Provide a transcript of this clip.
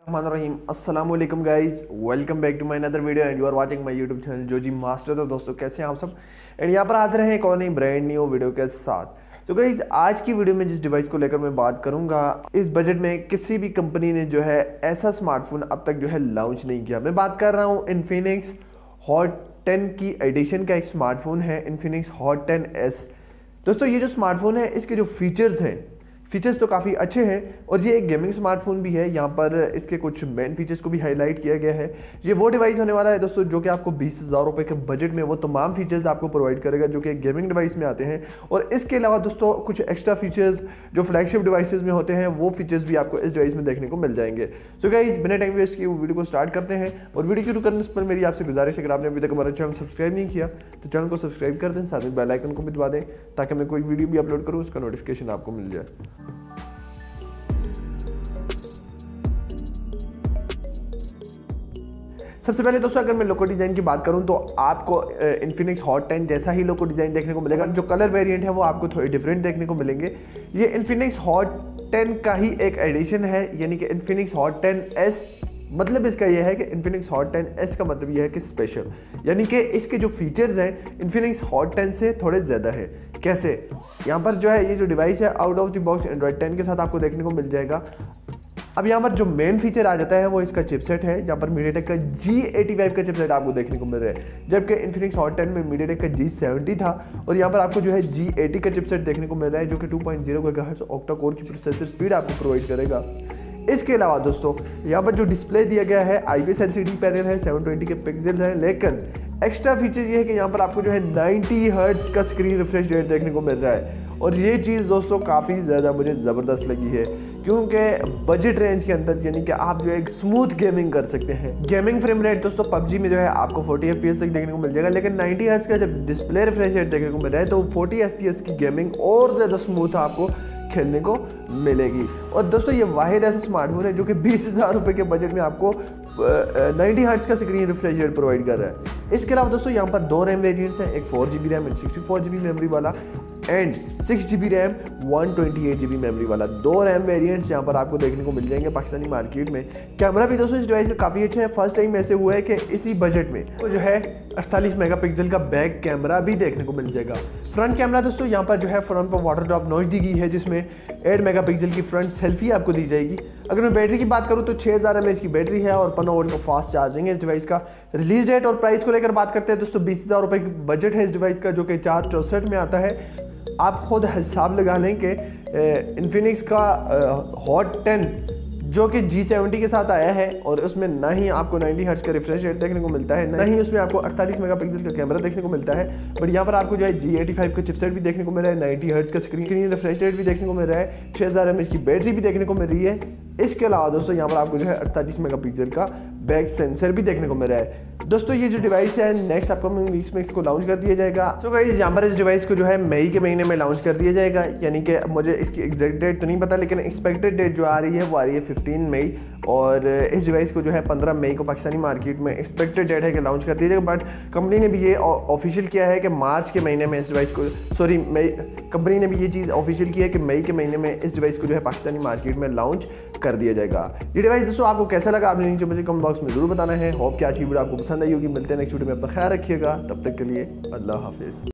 रहीम अस्सलाम वालेकुम guys, welcome back to my another video and you are watching my YouTube channel जो G master. तो दोस्तों कैसे हैं आप सब। एंड यहाँ पर हाजिर हैं एक और नई ब्रांड न्यू वीडियो के साथ। तो गाइज आज की वीडियो में जिस डिवाइस को लेकर मैं बात करूंगा, इस बजट में किसी भी कंपनी ने जो है ऐसा स्मार्टफोन अब तक जो है लॉन्च नहीं किया। मैं बात कर रहा हूँ इन्फिनिक्स हॉट 10 की एडिशन का एक स्मार्टफोन है, इन्फिनिक्स हॉट 10S। दोस्तों ये जो स्मार्टफोन है इसके जो फीचर्स तो काफ़ी अच्छे हैं और ये एक गेमिंग स्मार्टफोन भी है। यहाँ पर इसके कुछ मेन फीचर्स को भी हाईलाइट किया गया है। ये वो डिवाइस होने वाला है दोस्तों जो कि आपको 20,000 रुपये के बजट में वो तमाम फीचर्स आपको प्रोवाइड करेगा जो कि एक गेमिंग डिवाइस में आते हैं। और इसके अलावा दोस्तों कुछ एक्स्ट्रा फीचर्स जो फ्लैगशिप डिवाइसेज में होते हैं वो फीचर्स भी आपको इस डिवाइस में देखने को मिल जाएंगे। सो गाइस बिना टाइम वेस्ट किए वीडियो को स्टार्ट करते हैं। और वीडियो शुरू करने से पहले मेरी आपसे गुजारिश है, अगर आपने अभी तक हमारा चैनल सब्सक्राइब नहीं किया तो चैनल को सब्सक्राइब कर दें, साथ में बेल आइकन को भी दबा दें ताकि मैं कोई वीडियो भी अपलोड करूँ उसका नोटिफिकेशन आपको मिल जाए। सबसे पहले दोस्तों अगर मैं लोगो डिज़ाइन की बात करूं तो आपको इन्फिनिक्स हॉट 10 जैसा ही लोगो डिज़ाइन देखने को मिलेगा। जो कलर वेरिएंट है वो आपको थोड़े डिफरेंट देखने को मिलेंगे। ये इन्फिनिक्स हॉट 10 का ही एक एडिशन है, यानी कि इन्फिनिक्स हॉट 10S। मतलब इसका यह है कि इन्फिनिक्स हॉट 10S का मतलब यह है कि स्पेशल, यानी कि इसके जो फीचर्स हैं इन्फिनिक्स हॉट 10 से थोड़े ज़्यादा है। कैसे? यहाँ पर जो है ये जो डिवाइस है out of the box Android 10 के साथ आपको देखने को मिल जाएगा। अब यहाँ पर जो मेन फीचर आ जाता है वो इसका चिपसेट है, जहाँ पर मीडियाटेक का G85 का चिपसेट आपको देखने को मिल रहा है, जबकि इन्फिनिक्स हॉट 10 में मीडियाटेक का G70 था। और यहाँ पर आपको जो है G80 का चिपसेट देखने को मिल रहा है जो कि 2.0 GHz ऑक्टा कोर की प्रोसेसर स्पीड आपको प्रोवाइड करेगा। इसके अलावा दोस्तों यहाँ पर जो डिस्प्ले दिया गया है IPS LCD पैनल है, 720 के पिक्सल है, लेकिन एक्स्ट्रा फीचर ये है कि यहाँ पर आपको जो है 90 हर्ट्ज का स्क्रीन रिफ्रेश रेट देखने को मिल रहा है। और ये चीज़ दोस्तों काफ़ी ज़्यादा मुझे ज़बरदस्त लगी है क्योंकि बजट रेंज के अंदर यानी कि आप जो एक स्मूथ गेमिंग कर सकते हैं। गेमिंग फ्रेम रेट दोस्तों PUBG में जो है आपको 40 FPS तक देखने को मिल जाएगा, लेकिन 90 हर्ट्ज का जब डिस्प्ले रिफ्रेश रेट देखने को मिल रहा है तो 40 FPS की गेमिंग और ज़्यादा स्मूथ आपको खेलने को मिलेगी। और दोस्तों ये वाहिद ऐसा स्मार्टफोन है जो कि 20,000 रुपये के बजट में आपको 90 हर्ट्ज का स्क्रीन रिफ्रेश रेट प्रोवाइड कर रहा है। इसके अलावा दोस्तों यहाँ पर 2 रैम वेरिएंट्स हैं, एक 4GB RAM and 64GB memory वाला and 6GB RAM 128GB memory वाला। 2 रैम वेरिएंट्स यहाँ पर आपको देखने को मिल जाएंगे पाकिस्तानी मार्केट में। कैमरा भी दोस्तों इस डिवाइस का काफ़ी अच्छा है। फर्स्ट टाइम ऐसे हुआ है कि इसी बजट में तो जो है 48 मेगापिक्सल का बैक कैमरा भी देखने को मिल जाएगा। फ्रंट कैमरा दोस्तों यहाँ पर जो है फ्रंट पर वाटर ड्रॉप नॉच दी गई है जिसमें 8 मेगापिक्सल की फ्रंट सेल्फी आपको दी जाएगी। अगर मैं बैटरी की बात करूँ तो 6000 mAh की बैटरी है और 15 वोल्ट का फास्ट चार्जिंग है इस डिवाइस का। रिलीज डेट और प्राइस को लेकर बात करते हैं दोस्तों, 20,000 रुपये की बजट है इस डिवाइस का जो कि 464 में आता है। आप खुद हिसाब लगा लें कि इन्फिनिक्स का हॉट 10 जो कि G70 के साथ आया है और उसमें ना ही आपको 90 हर्ट्ज का रिफ्रेश रेट देखने को मिलता है, ना ही उसमें आपको 48 मेगापिक्सल का कैमरा देखने को मिलता है, बट यहाँ पर आपको जो है G85 का चिपसेट भी देखने को मिल रहा है, 90 हर्ट्ज का स्क्रीन रिफ्रेश रेट भी देखने को मिल रहा है, 6000 mAh की बैटरी भी देखने को मिल रही है। इसके अलावा दोस्तों यहाँ पर आपको जो है 48 मेगापिक्सल का बैक सेंसर भी देखने को मिल रहा है। दोस्तों ये जो डिवाइस है नेक्स्ट अपकमिंग वीक्स में इसको लॉन्च कर दिया जाएगा। तो गाइस यहाँ पर इस डिवाइस को जो है मई के महीने में लॉन्च कर दिया जाएगा, यानी कि मुझे इसकी एग्जैक्ट डेट तो नहीं पता, लेकिन एक्सपेक्टेड डेट जो आ रही है वो आ रही है 15 मई। और इस डिवाइस को जो है 15 मई को पाकिस्तानी मार्केट में एक्सपेक्टेड डेट है कि लॉन्च कर दिया जाएगा। बट कंपनी ने भी ये ऑफिशियल किया है कि मार्च के महीने में इस डिवाइस को कंपनी ने भी ये चीज़ ऑफिशियल की है कि मई के महीने में इस डिवाइस को जो है पाकिस्तानी मार्केट में लॉन्च कर दिया जाएगा। ये डिवाइस दोस्तों आपको कैसा लगा आपने नीचे मुझे कमेंट बॉक्स में जरूर बताना है। होप कि आज की वीडियो आपको पसंद आई होगी। मिलते हैं नेक्स्ट वीडियो में, अपना ख्याल रखिएगा, तब तक के लिए अल्लाह हाफिज़।